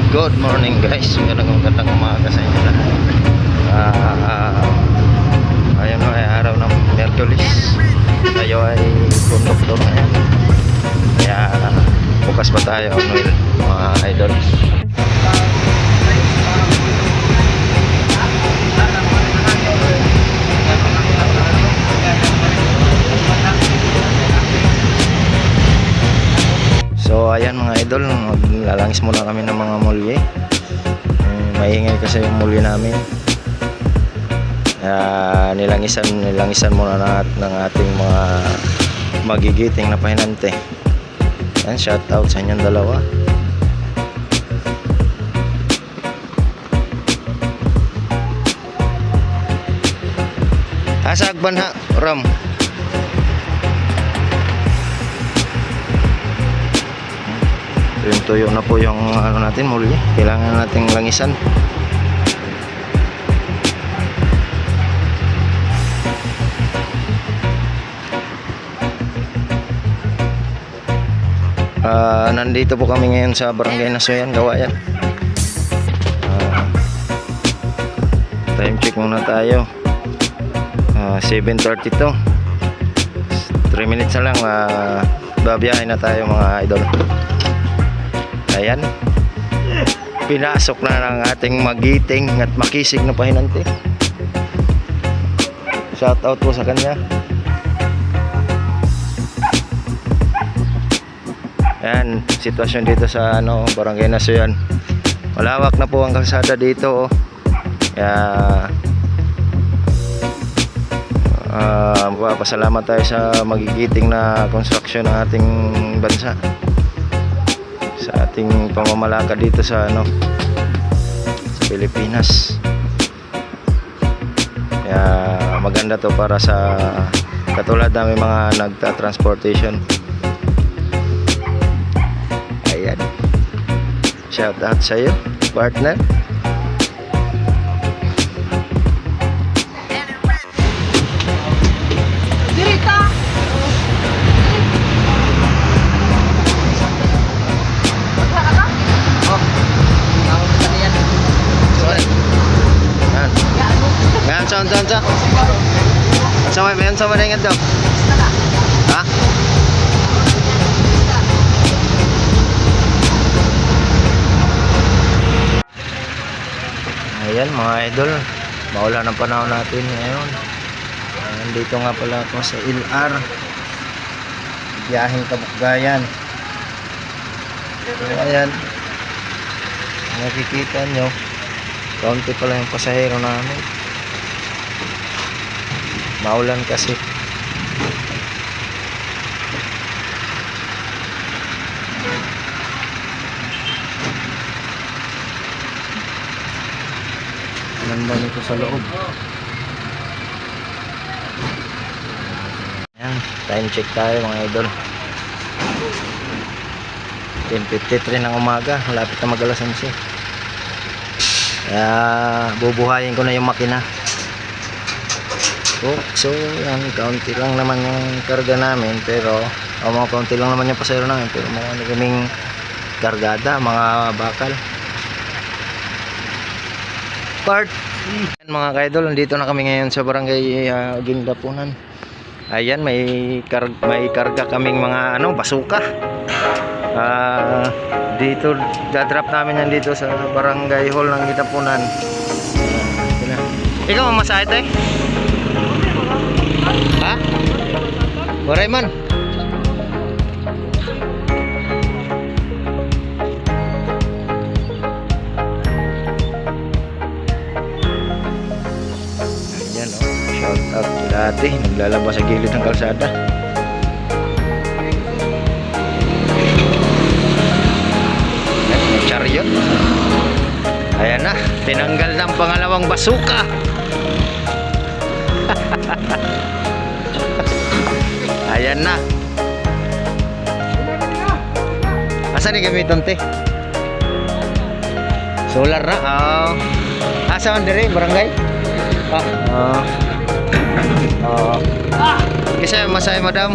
Good morning guys, magandang umaga sa inyo lahat. Ayun o, ay araw ng Miyerkules. Tayo ay konduktor ngayon. Kaya bukas pa tayo on wheel mga idol. So ayan mga idol, maglalangis muna kami ng mga mulye. Maingay kasi yung mulye namin. Nilangisan muna ng ating mga magigiting na pahinante. Yan, shout out sa inyong dalawa. Asagban ha, Ram. Yung tuyo na po yung ano natin muli, kailangan nating langisan. Nandito po kami ngayon sa Barangay Nasuyan, Gawayan. Time check muna tayo. 7:32. 3 minutes na lang, babiyahin na tayo mga idol. Ayan, pinasok na ng ating magiting at makisig na pahinante. Shout out po sa kanya. Ayan, sitwasyon dito sa Barangay Nasuyan. Malawak na po ang kalsada dito. Kaya magpapasalamat tayo sa magigiting na construction ng ating bansa, sa ating pamamalakad dito sa Pilipinas. Kaya maganda to para sa katulad namin mga nagta-transportation. Ayan, shout out sa iyo, partner. Sama na ingat daw. Ha? Ayan mga idol, maulan ang panahon natin ngayon. Nandito nga pala ako sa LR, biyaheng Kabukgayan. Ayan, nakikita nyo, kaunti pala yung pasahero namin. Maulan kasi. Nandun ito sa loob. Ayan, time check tayo mga idol. 10:53 ng umaga, malapit na mag-alas 11. Kaya bubuhayin ko na yung makina. So yan, kaunti lang naman yung karga namin, pero mga kaunti lang naman yung pasahero namin, pero mga kaming kargada, mga bakal part. Mga kaidol, nandito na kami ngayon sa Barangay Gindapunan. Ayan, may karga kaming mga basuka. Dito dadrop namin yan dito sa Barangay Hall ng Gindapunan. Ikaw mamasahe tayo? Ha? Waray man. Ayan shout out dati, naglalabas sa gilid ng kalsada. May chariot. Ayan na, tinanggal ng pangalawang basuka. Ayan na. Asan ni gamiton te? Solar na. Asa man dire barangay? Kisa masay madam.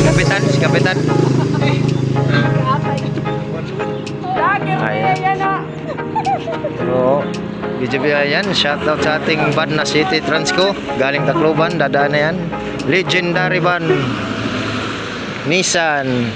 Kapitan, si kapitan. Ayan. So, yan, shoutout sa ating van na City Transco. Galing Tacloban, dadaan na yan. Legendary van. Nissan